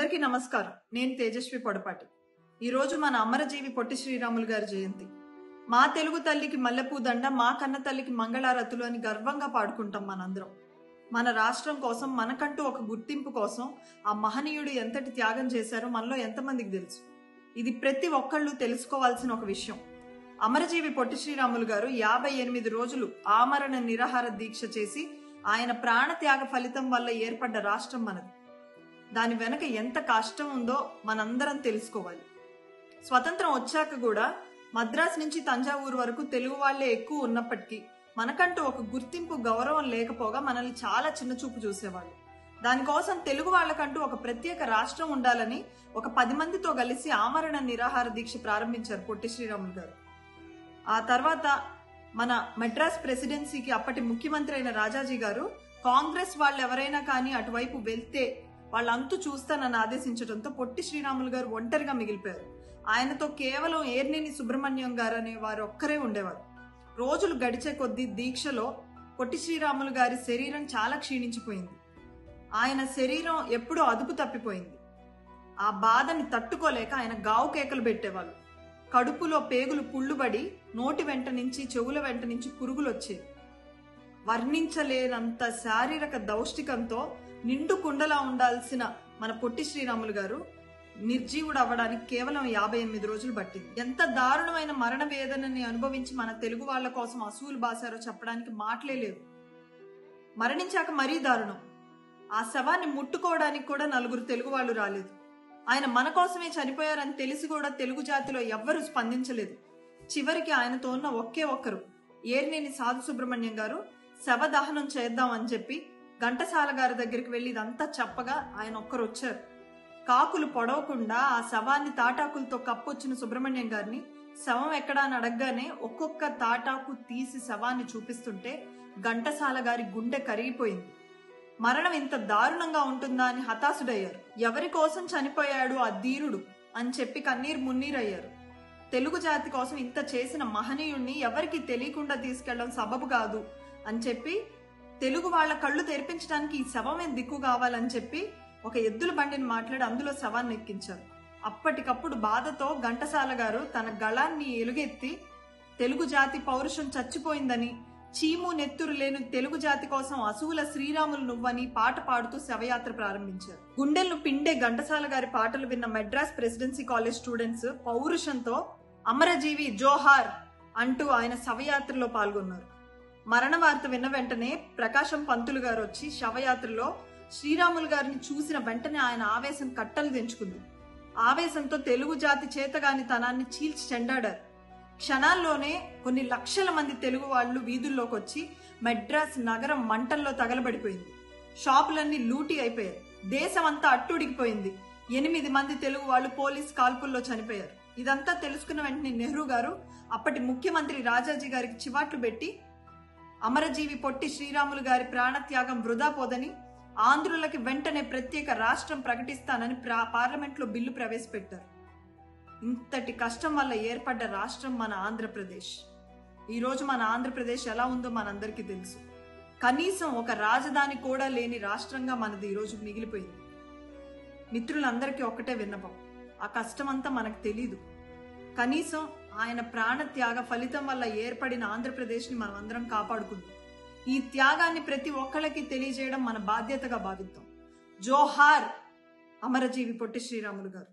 అందరికీ నమస్కారం. నేను తేజస్వి పొడపాటి. ఈరోజు మన అమరజీవి పొట్టి శ్రీరాములు గారి జయంతి. మా తెలుగు తల్లికి మల్లెపూ దండ, మా కన్న తల్లికి మంగళారతులు అని గర్వంగా పాడుకుంటాం మనందరం. మన రాష్ట్రం కోసం, మనకంటూ ఒక గుర్తింపు కోసం ఆ మహనీయుడు ఎంతటి త్యాగం చేశారో మనలో ఎంతమందికి తెలుసు. ఇది ప్రతి ఒక్కళ్ళు తెలుసుకోవాల్సిన ఒక విషయం. అమరజీవి పొట్టి శ్రీరాములు గారు 58 రోజులు ఆమరణ నిరాహార దీక్ష చేసి ఆయన ప్రాణత్యాగ ఫలితం వల్ల ఏర్పడ్డ రాష్ట్రం మనది. దాని వెనక ఎంత కష్టం ఉందో మనందరం తెలుసుకోవాలి. స్వతంత్రం వచ్చాక కూడా మద్రాసు నుంచి తంజావూరు వరకు తెలుగు వాళ్లే ఎక్కువ ఉన్నప్పటికీ మనకంటూ ఒక గుర్తింపు, గౌరవం లేకపోగా మనల్ని చాలా చిన్న చూపు చూసేవాళ్ళు. దానికోసం తెలుగు వాళ్లకంటూ ఒక ప్రత్యేక రాష్ట్రం ఉండాలని ఒక 10 మందితో కలిసి ఆమరణ నిరాహార దీక్ష ప్రారంభించారు పొట్టి శ్రీరాములు గారు. ఆ తర్వాత మన మెడ్రాస్ ప్రెసిడెన్సీకి అప్పటి ముఖ్యమంత్రి అయిన రాజాజీ గారు కాంగ్రెస్ వాళ్ళు ఎవరైనా కానీ అటువైపు వెళ్తే వాళ్ళంతూ చూస్తానని ఆదేశించడంతో పొట్టి శ్రీరాములు గారు ఒంటరిగా మిగిలిపోయారు. ఆయనతో కేవలం ఏర్నేని సుబ్రహ్మణ్యం గారు అనే వారు ఒక్కరే ఉండేవారు. రోజులు గడిచే కొద్దీ దీక్షలో పొట్టి శ్రీరాములు గారి శరీరం చాలా క్షీణించిపోయింది. ఆయన శరీరం ఎప్పుడూ అదుపు తప్పిపోయింది. ఆ బాధని తట్టుకోలేక ఆయన గావు కేకలు పెట్టేవాళ్ళు. కడుపులో పేగులు పుళ్ళుబడి నోటి వెంట నుంచి, చెవుల వెంట నుంచి పురుగులు వచ్చేవి. వర్ణించలేనంత శారీరక దౌష్టికంతో నిండు కుండలా ఉండాల్సిన మన పొట్టి శ్రీరాములు గారు నిర్జీవుడు అవ్వడానికి కేవలం 58 రోజులు పట్టింది. ఎంత దారుణమైన మరణ వేదనని అనుభవించి మన తెలుగు వాళ్ల కోసం అసూలు బాసారో చెప్పడానికి మాటలే లేవు. మరణించాక మరీ దారుణం. ఆ శవాన్ని ముట్టుకోవడానికి కూడా 4 తెలుగు వాళ్ళు రాలేదు. ఆయన మన కోసమే చనిపోయారని తెలిసి కూడా తెలుగు జాతిలో ఎవ్వరూ స్పందించలేదు. చివరికి ఆయనతో ఉన్న ఒకే ఒక్కరు ఏర్నేని సాధు సుబ్రహ్మణ్యం గారు శవ దహనం చేద్దాం అని చెప్పి ఘంటసాల గారి దగ్గరికి వెళ్లి ఇదంతా చెప్పగా ఆయన ఒక్కరు వచ్చారు. కాకులు పొడవకుండా ఆ శవాన్ని తాటాకులతో కప్పొచ్చిన సుబ్రహ్మణ్యం గారిని శవం ఎక్కడా అని అడగగానే ఒక్కొక్క తాటాకు తీసి శవాన్ని చూపిస్తుంటే ఘంటసాల గారి గుండె కరిగిపోయింది. మరణం ఇంత దారుణంగా ఉంటుందా అని హతాశుడయ్యారు. ఎవరి కోసం చనిపోయాడు ఆ ధీరుడు అని చెప్పి కన్నీరు మున్నీరయ్యారు. తెలుగు జాతి కోసం ఇంత చేసిన మహనీయుణ్ణి ఎవరికి తెలియకుండా తీసుకెళ్లడం సబబు కాదు అని చెప్పి తెలుగు వాళ్ల కళ్ళు తెరిపించడానికి ఈ శవమే దిక్కు కావాలని చెప్పి ఒక ఎద్దుల బండిని మాట్లాడి అందులో శవాన్ని ఎక్కించారు. అప్పటికప్పుడు బాధతో ఘంటసాల గారు తన గళాన్ని ఎలుగెత్తి తెలుగు జాతి పౌరుషం చచ్చిపోయిందని, చీము నెత్తురు లేని తెలుగు జాతి కోసం అసువుల శ్రీరాములు నువ్వని పాట పాడుతూ శవయాత్ర ప్రారంభించారు. గుండెలను పిండే ఘంటసాల గారి పాటలు విన్న మెడ్రాస్ ప్రెసిడెన్సీ కాలేజ్ స్టూడెంట్స్ పౌరుషంతో అమరజీవి జోహార్ అంటూ ఆయన శవయాత్రలో పాల్గొన్నారు. మరణ వార్త విన్న వెంటనే ప్రకాశం పంతులు గారు వచ్చి శవయాత్రలో శ్రీరాములు గారిని చూసిన వెంటనే ఆయన ఆవేశం కట్టలు తెంచుకుంది. ఆవేశంతో తెలుగు జాతి చేతగాని తనాన్ని చీల్చి చెండాడారు. క్షణాల్లోనే కొన్ని లక్షల మంది తెలుగు వాళ్ళు వీధుల్లోకి వచ్చి మెడ్రాస్ నగరం మంటల్లో తగలబడిపోయింది. షాపులన్నీ లూటీ అయిపోయాయి. దేశం అంతా అట్టుడికిపోయింది. 8 మంది తెలుగు వాళ్ళు పోలీస్ కాల్పుల్లో చనిపోయారు. ఇదంతా తెలుసుకున్న వెంటనే నెహ్రూ గారు అప్పటి ముఖ్యమంత్రి రాజాజీ గారికి చివాట్లు పెట్టి అమరజీవి పొట్టి శ్రీరాములు గారి ప్రాణత్యాగం వృధా పోదని, ఆంధ్రులకి వెంటనే ప్రత్యేక రాష్ట్రం ప్రకటిస్తానని పార్లమెంట్లో బిల్లు ప్రవేశపెట్టారు. ఇంతటి కష్టం వల్ల ఏర్పడ్డ రాష్ట్రం మన ఆంధ్రప్రదేశ్. ఈరోజు మన ఆంధ్రప్రదేశ్ ఎలా ఉందో మనందరికీ తెలుసు. కనీసం ఒక రాజధాని కూడా లేని రాష్ట్రంగా మనది ఈరోజు మిగిలిపోయింది. మిత్రులందరికీ ఒక్కటే విన్నపం, ఆ కష్టమంతా మనకు తెలీదు. కనీసం ఆయన ప్రాణత్యాగ ఫలితం వల్ల ఏర్పడిన ఆంధ్రప్రదేశ్ని మనం అందరం కాపాడుకుందాం. ఈ త్యాగాన్ని ప్రతి ఒక్కళ్ళకి తెలియజేయడం మన బాధ్యతగా భావిద్దాం. జోహార్ అమరజీవి పొట్టి శ్రీరాములు గారు.